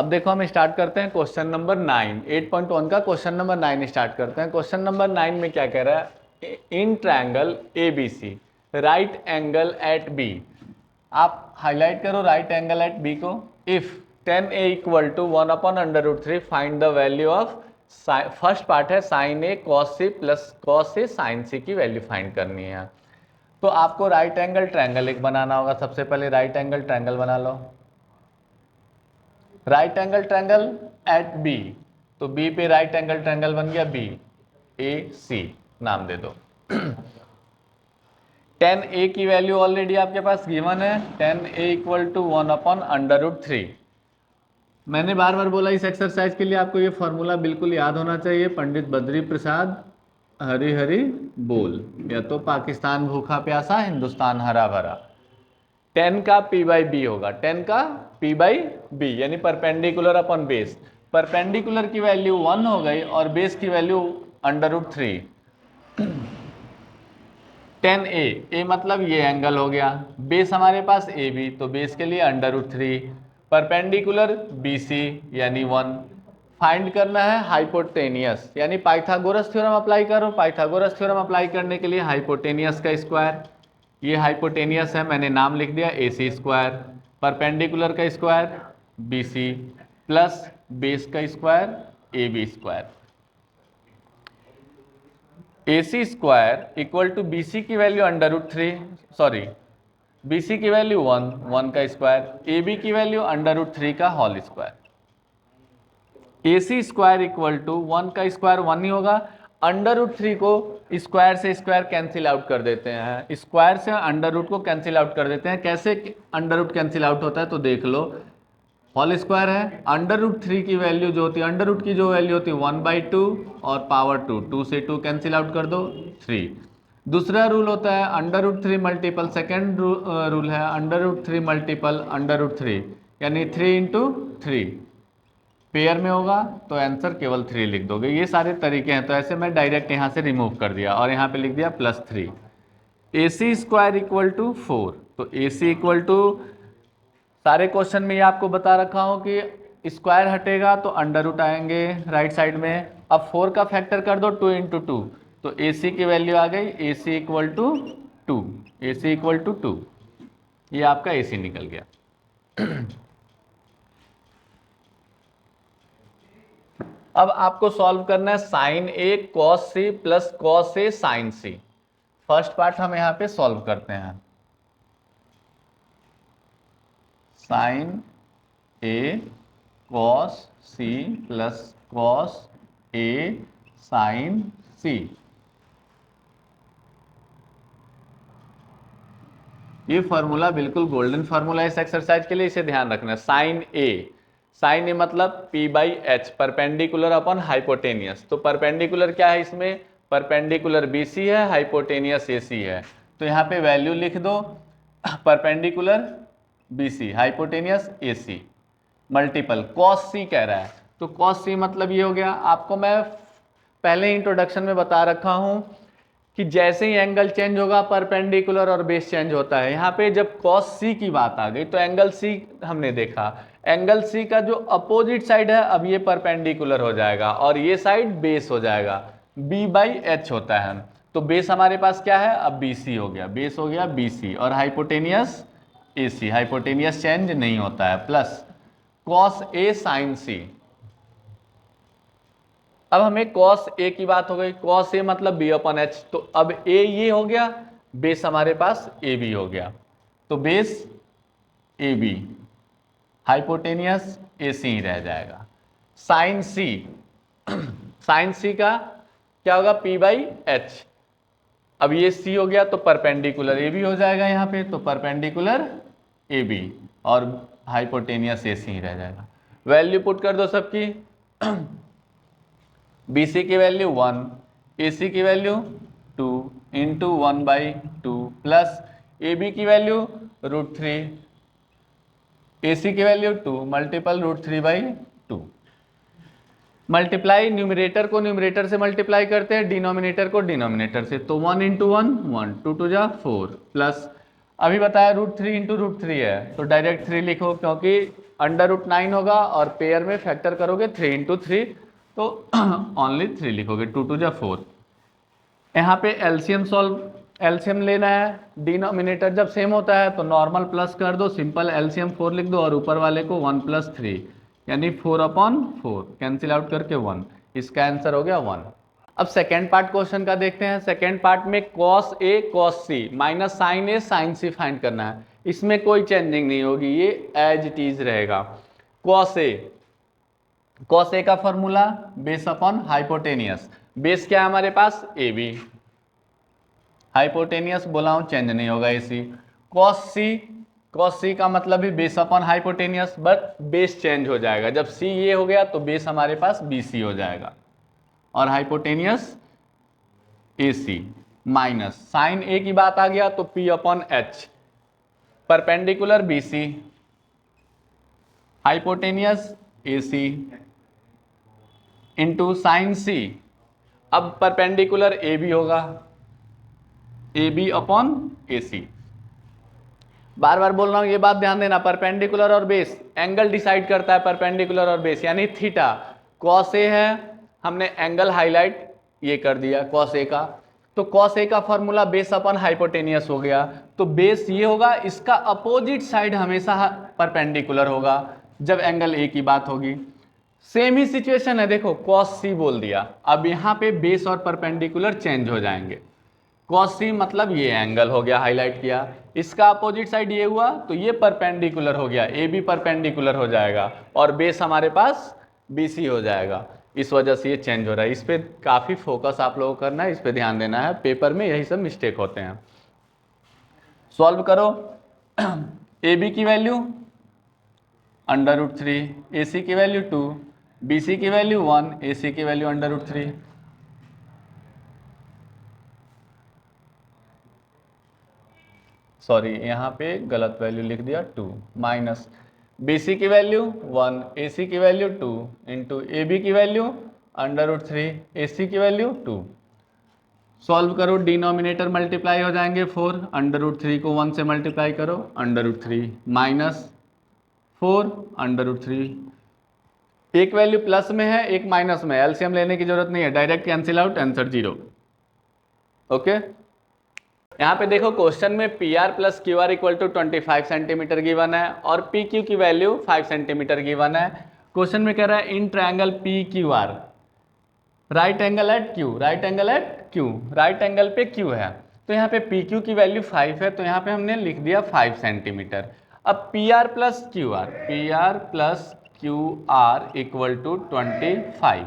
अब देखो हम स्टार्ट करते हैं क्वेश्चन नंबर 9, 8.1 का क्वेश्चन नंबर 9 स्टार्ट करते हैं। क्वेश्चन नंबर 9 में क्या कह रहा है, in triangle ABC right angle at B, आप हाईलाइट करो राइट एंगल एट बी को। If tan A equal to 1/√3 find the value of, first part है sin A cos C plus cos A sin C की value find करनी है। तो आपको right angle triangle एक बनाना होगा। सबसे पहले राइट एंगल ट्रायंगल बना लो, right angle triangle at B, तो बी पे राइट एंगल ट्रायंगल बन गया BAC, नाम दे दो। tan A की वैल्यू ऑलरेडी आपके पास गिवन है, tan A इक्वल टू 1/√3। मैंने बार बार बोला इस एक्सरसाइज के लिए आपको ये फॉर्मूला बिल्कुल याद होना चाहिए, पंडित बद्री प्रसाद हरी हरी बोल, या तो पाकिस्तान भूखा प्यासा हिंदुस्तान हरा भरा। 10 का P/B होगा, 10 का P/B यानी परपेंडिकुलर अपॉन बेस। परपेंडिकुलर की वैल्यू 1 हो गई और बेस की वैल्यू √3। tan A मतलब ये एंगल हो गया, बेस हमारे पास AB, तो बेस के लिए √3, परपेंडिकुलर BC यानी 1। फाइंड करना है हाइपोटेनियस, यानी पाइथागोरस थ्योरम अप्लाई करो। पाइथागोरस थ्योरम अप्लाई करने के लिए हाइपोटेनियस का स्क्वायर, ये हाइपोटेनियस है, मैंने नाम लिख दिया AC स्क्वायर, परपेंडिकुलर का स्क्वायर BC प्लस बेस का square AB square. AC square equal to BC की वैल्यू √3, सॉरी BC की वैल्यू 1, 1 का स्क्वायर, AB की वैल्यू √3 का whole square. AC square equal to 1 का स्क्वायर 1 ही होगा, √3 को स्क्वायर से स्क्वायर कैंसिल आउट कर देते हैं, स्क्वायर से अंडर को कैंसिल आउट कर देते हैं। कैसे अंडर कैंसिल आउट होता है तो देख लो, होल स्क्वायर है, √3 की वैल्यू जो होती है, अंडर की जो वैल्यू होती है 1/2 और पावर 2, 2 से 2 कैंसिल आउट कर दो 3। दूसरा रूल होता है √3 मल्टीपल, सेकेंड रूल है √3 मल्टीपल √3 यानी 3 × 3 पेयर में होगा, तो आंसर केवल 3 लिख दोगे। ये सारे तरीके हैं, तो ऐसे मैं डायरेक्ट यहाँ से रिमूव कर दिया और यहाँ पे लिख दिया +3। AC स्क्वायर इक्वल टू 4, तो AC इक्वल टू, सारे क्वेश्चन में ये आपको बता रखा हूँ कि स्क्वायर हटेगा तो अंडर आएंगे राइट साइड में। अब 4 का फैक्टर कर दो 2 × 2, तो AC की वैल्यू आ गई AC equal to 2, AC equal to 2, ये आपका AC निकल गया। अब आपको सॉल्व करना है sin A cos C plus cos A sin C। First part हम यहाँ पे सॉल्व करते हैं, sin A cos C plus cos A sin C। ये फॉर्मूला बिल्कुल गोल्डन फार्मूला है इस एक्सरसाइज के लिए, इसे ध्यान रखना है। साइन ए मतलब P/H, परपेंडिकुलर अपॉन हाइपोटेनियस। तो परपेंडिकुलर क्या है इसमें, परपेंडिकुलर BC है, हाइपोटेनियस AC है, तो यहाँ पे वैल्यू लिख दो, perpendicular BC hypotenuse AC multiple cos C कह रहा है, तो cos C मतलब ये हो गया। आपको मैं पहले इंट्रोडक्शन में बता रखा हूँ कि जैसे ही एंगल चेंज होगा परपेंडिकुलर और बेस चेंज होता है। यहाँ पे जब cos C की बात आ गई तो एंगल C हमने देखा, एंगल C का जो अपोजिट साइड है अब ये परपेंडिकुलर हो जाएगा और ये साइड बेस हो जाएगा, B/H होता है। तो बेस हमारे पास क्या है, अब BC हो गया, बेस हो गया BC और हाइपोटेनियस AC, हाइपोटेनियस चेंज नहीं होता है, plus cos A sin C। अब हमें cos A की बात हो गई, cos A मतलब B/H, तो अब A ये हो गया, बेस हमारे पास AB हो गया, तो बेस AB हाइपोटेनियस AC ही रह जाएगा। sin C, sin C का क्या होगा P/H, अब ये C हो गया तो परपेंडिकुलर AB हो जाएगा यहाँ पे, तो परपेंडिकुलर AB और हाइपोटेनियस AC ही रह जाएगा। वैल्यू पुट कर दो सबकी, BC की वैल्यू 1, AC की वैल्यू 2 इंटू 1/2 प्लस AB की वैल्यू √3, AC की वैल्यू 2 मल्टीपल √3/2। मल्टीप्लाई न्यूमरेटर को न्यूमरेटर से मल्टीप्लाई करते हैं, डिनोमिनेटर को डिनोमिनेटर से, तो 1 × 1 1, 2 × 4 प्लस अभी बताया √3 इंटू √3 है, तो डायरेक्ट 3 लिखो, क्योंकि √9 होगा और पेयर में फैक्टर करोगे 3 इंटू 3, तो ओनली 3 लिखोगे, 2 2 जा 4। यहाँ पे एलसीएम लेना है, डिनोमिनेटर जब सेम होता है तो नॉर्मल प्लस कर दो, सिंपल एलसीएम 4 लिख दो और ऊपर वाले को 1 + 3 यानी 4/4 कैंसिल आउट करके 1, इसका आंसर हो गया 1। अब सेकेंड पार्ट क्वेश्चन का देखते हैं। सेकेंड पार्ट में cos A cos C minus sin A sin C find करना है। इसमें कोई चेंजिंग नहीं होगी, ये एज इट इज रहेगा। cos A का formula base upon hypotenuse, base क्या है हमारे पास AB, हाइपोटेनियस बोला हूं चेंज नहीं होगा AC। cos C का मतलब भी base upon hypotenuse, but base change हो जाएगा, जब C ये हो गया तो बेस हमारे पास BC हो जाएगा और hypotenuse AC minus sine A की बात आ गया तो P/H, perpendicular BC, hypotenuse AC into sine C, अब परपेंडिकुलर AB होगा, AB/AC। बार बार बोल रहा हूं ये बात ध्यान देना, परपेंडिकुलर और बेस एंगल डिसाइड करता है, परपेंडिकुलर और बेस यानी थीटा। cos A है, हमने एंगल हाईलाइट ये कर दिया cos A का, तो cos A का फॉर्मूला बेस अपॉन हाइपोटेनियस हो गया, तो बेस ये होगा, इसका अपोजिट साइड हमेशा परपेंडिकुलर होगा जब एंगल A की बात होगी। सेम ही सिचुएशन है, देखो cos C बोल दिया, अब यहाँ पे बेस और परपेंडिकुलर चेंज हो जाएंगे। cos C मतलब ये एंगल हो गया, हाईलाइट किया, इसका अपोजिट साइड ये हुआ तो ये परपेंडिकुलर हो गया, ए भी परपेंडिकुलर हो जाएगा और बेस हमारे पास BC हो जाएगा, इस वजह से ये चेंज हो रहा है। इस पर काफ़ी फोकस आप लोगों को करना है, इस पर ध्यान देना है, पेपर में यही सब मिस्टेक होते हैं। सॉल्व करो। AB की वैल्यू √3, AC की वैल्यू 2, BC की वैल्यू 1, AC की वैल्यू √3। सॉरी यहाँ पे गलत वैल्यू लिख दिया 2, माइनस BC की वैल्यू 1, AC की वैल्यू 2 इंटू AB की वैल्यू √3, AC की वैल्यू 2। सॉल्व करो, डिनोमिनेटर मल्टीप्लाई हो जाएंगे 4, √3 को 1 से मल्टीप्लाई करो, √3 माइनस 4 √3, एक वैल्यू प्लस में है एक माइनस में, एलसीएम लेने की जरूरत नहीं है, direct cancel out, answer 0। Okay, यहाँ पे देखो क्वेश्चन में PR + QR = 25 सेंटीमीटर गिवन है और PQ की वैल्यू 5 सेंटीमीटर गिवन है। क्वेश्चन में कह रहा है in triangle PQR right angle at Q, right angle at Q, right angle पे Q है, तो यहाँ पे PQ की वैल्यू 5 है, तो यहाँ पे हमने लिख दिया 5 सेंटीमीटर। अब PR + QR = 25।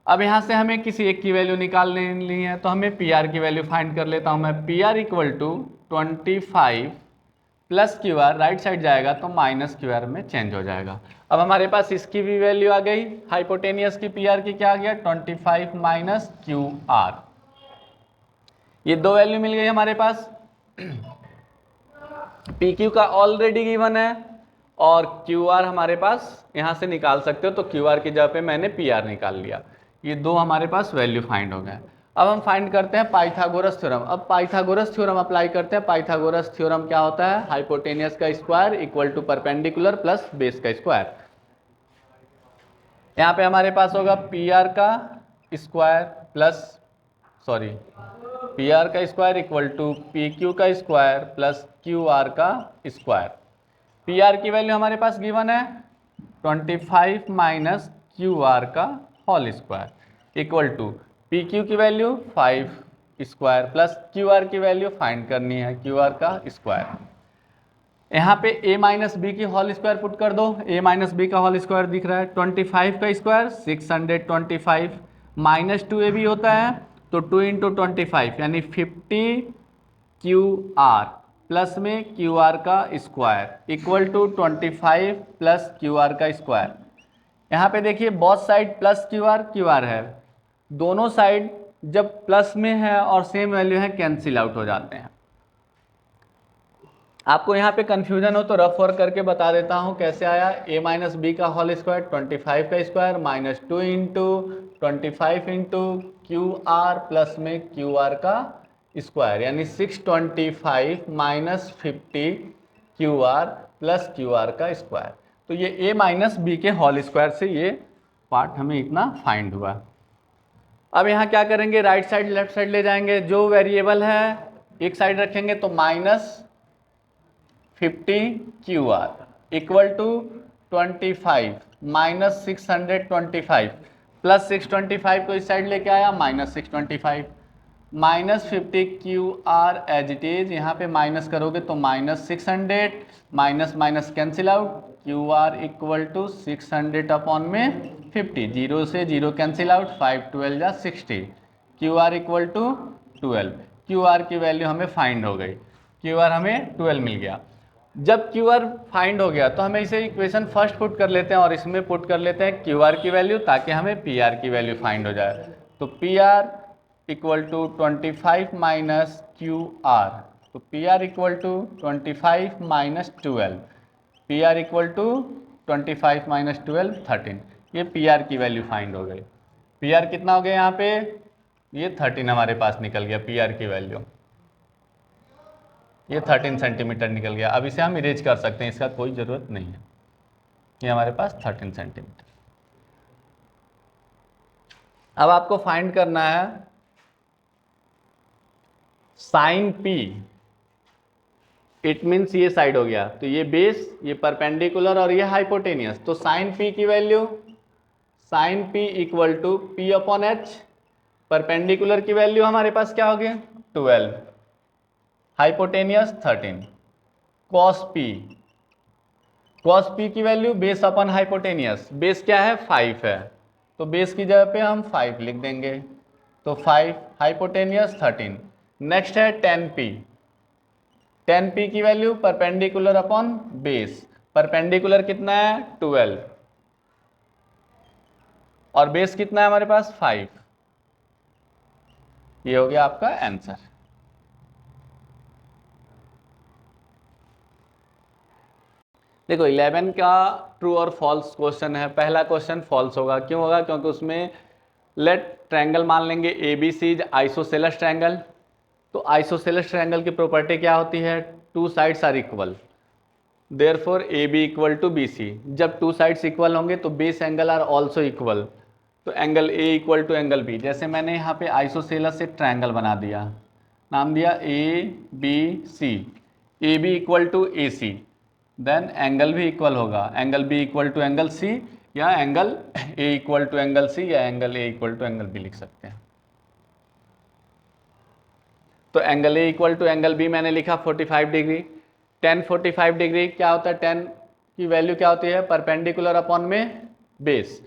अब यहाँ से हमें किसी एक की वैल्यू निकालनी है, तो हमें PR की वैल्यू फाइंड कर लेता हूँ मैं। PR = 25 plus QR, right side जाएगा तो माइनस QR में चेंज हो जाएगा। अब हमारे पास इसकी भी वैल्यू आ गई, हाइपोटेनियस की PR की क्या आ गया 25 माइनस QR, ये दो वैल्यू मिल गई हमारे पास। PQ का ऑलरेडी गिवन है और QR हमारे पास यहाँ से निकाल सकते हो, तो QR की जगह पे मैंने PR निकाल लिया, ये दो हमारे पास वैल्यू फाइंड हो गए। अब हम फाइंड करते हैं पाइथागोरस थ्योरम। अब पाइथागोरस थ्योरम अप्लाई करते हैं। पाइथागोरस थ्योरम क्या होता है, हाइपोटेनियस का square equal to perpendicular plus base का स्क्वायर। यहाँ पे हमारे पास होगा PR का स्क्वायर प्लस PR का स्क्वायर इक्वल टू PQ का स्क्वायर प्लस QR का स्क्वायर। PR की वैल्यू हमारे पास गिवन है 25 माइनस QR का whole square equal to PQ की वैल्यू 5 स्क्वायर प्लस QR की वैल्यू फाइंड करनी है QR का स्क्वायर। यहाँ पे A माइनस बी की होल स्क्वायर पुट कर दो, A माइनस बी का होल स्क्वायर दिख रहा है, 25 का स्क्वायर 625 माइनस 2AB होता है तो 2 × 25 यानी 50 QR प्लस में QR का square equal to 25 plus QR का स्क्वायर। यहाँ पे देखिए बोथ साइड प्लस QR है, दोनों साइड जब प्लस में है और सेम वैल्यू है कैंसिल आउट हो जाते हैं। आपको यहाँ पे कंफ्यूजन हो तो रफ वर्क करके बता देता हूँ कैसे आया। A माइनस बी का होल स्क्वायर 25 का स्क्वायर माइनस 2 × 25 × QR प्लस में QR का स्क्वायर यानी 625 minus 50 Q are plus Q R का स्क्वायर। तो ये a माइनस बी के होल स्क्वायर से ये पार्ट हमें इतना फाइंड हुआ। अब यहाँ क्या करेंगे, राइट साइड लेफ्ट साइड ले जाएंगे, जो वेरिएबल है एक साइड रखेंगे तो minus 50 Q R equal to 25 minus 625 plus 625 को इस साइड लेके आया minus 625 minus 50 Q R as it is, यहाँ पे माइनस करोगे तो minus 600 minus minus cancel out, Q R equal to 600 upon में 50, जीरो से जीरो कैंसिल आउट, 5 12 जा 60, Q R equal to 12। Q R की वैल्यू हमें फाइंड हो गई, क्यू आर हमें 12 मिल गया। जब क्यू आर फाइंड हो गया तो हमें इसे इक्वेशन फर्स्ट पुट कर लेते हैं और इसमें पुट कर लेते हैं क्यू आर की वैल्यू, ताकि हमें पी आर की वैल्यू फाइंड हो जाए। तो P R equal to 25 minus Q R, तो P R equal to 25 minus 12, P R equal to 25 minus 12 13, ये पी आर की वैल्यू फाइंड हो गई। पी आर कितना हो गया यहाँ पे, ये 13 हमारे पास निकल गया पी आर की वैल्यू, ये 13 सेंटीमीटर निकल गया। अब इसे हम इरेज कर सकते हैं, इसका कोई ज़रूरत नहीं है, ये हमारे पास 13 सेंटीमीटर। अब आपको फाइंड करना है साइन पी, इट मीन्स ये साइड हो गया, तो ये बेस, ये परपेंडिकुलर और ये हाइपोटेनियस। तो साइन पी की value, sine P equal to P upon H, perpendicular की वैल्यू हमारे पास क्या हो गया 12, hypotenuse 13, cos P, cos P की value base upon hypotenuse, base क्या है 5 है, तो बेस की जगह पे हम 5 लिख देंगे, तो 5 हाइपोटेनियस 13। नेक्स्ट है 10p, 10p की value perpendicular upon base, perpendicular कितना है 12 और बेस कितना है हमारे पास 5, ये हो गया आपका आंसर। देखो 11 का ट्रू और फॉल्स क्वेश्चन है, पहला क्वेश्चन फॉल्स होगा, क्यों होगा, क्योंकि उसमें लेट ट्रायंगल मान लेंगे A B C is isosceles triangle. तो आइसोसेलेस ट्रायंगल की प्रॉपर्टी क्या होती है, two sides are equal, therefore A B equal to B C. जब टू साइड्स इक्वल होंगे तो base angle are also equal, तो angle A equal to angle B. जैसे मैंने यहाँ पे आइसोसेलेस एक ट्रायंगल बना दिया, नाम दिया A B C, A B equal to A C, then angle भी इक्वल होगा, angle B equal to angle C, या angle A equal to angle C, या angle A equal to angle B लिख सकते हैं। तो angle A equal to angle B मैंने लिखा 45 डिग्री, टेन 45 डिग्री क्या होता है, टेन की वैल्यू क्या होती है परपेंडिकुलर अपॉन में बेस,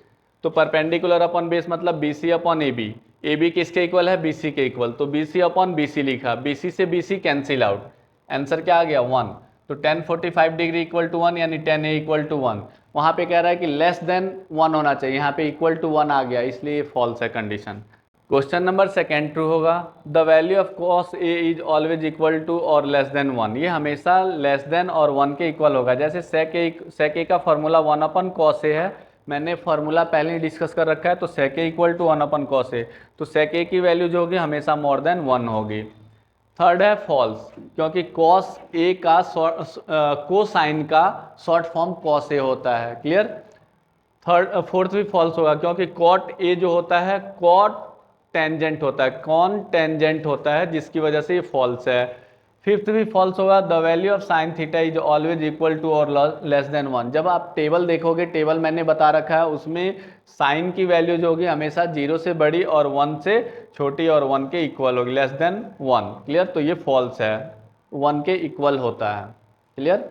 तो परपेंडिकुलर अपॉन बेस मतलब B C upon A B किसके इक्वल है बी सी के इक्वल, तो B C upon B C लिखा, बी सी से B C cancel out, answer क्या आ गया 1, तो टेन 45 डिग्री इक्वल टू 1 यानी टेन ए इक्वल टू 1। वहाँ पे कह रहा है कि लेस देन 1 होना चाहिए, यहाँ पे इक्वल टू 1 आ गया, इसलिए फॉल्स है condition. Question number second true होगा, the value of cos A is always equal to और लेस देन 1, ये हमेशा लेस देन और 1 के इक्वल होगा। जैसे सेक ए का फॉर्मूला 1 अपन कॉस ए है, मैंने फॉर्मूला पहले ही डिस्कस कर रखा है, तो सेक ए equal to 1 upon cos A, तो सेक ए की वैल्यू जो होगी हमेशा मोर देन 1 होगी। थर्ड है फॉल्स, क्योंकि कॉस ए का कोसाइन का शॉर्ट फॉर्म कॉस ए होता है, क्लियर। फोर्थ भी फॉल्स होगा, क्योंकि कॉट ए जो होता है कॉट टेंजेंट होता है, कॉन टेंजेंट होता है, जिसकी वजह से ये फॉल्स है। फिफ्थ भी फॉल्स होगा, the value of sine theta is always equal to और लेस देन 1। जब आप टेबल देखोगे, टेबल मैंने बता रखा है, उसमें साइन की वैल्यू जो होगी हमेशा 0 से बड़ी और 1 से छोटी और 1 के इक्वल होगी, लेस देन 1, क्लियर। तो ये फॉल्स है, 1 के इक्वल होता है, क्लियर।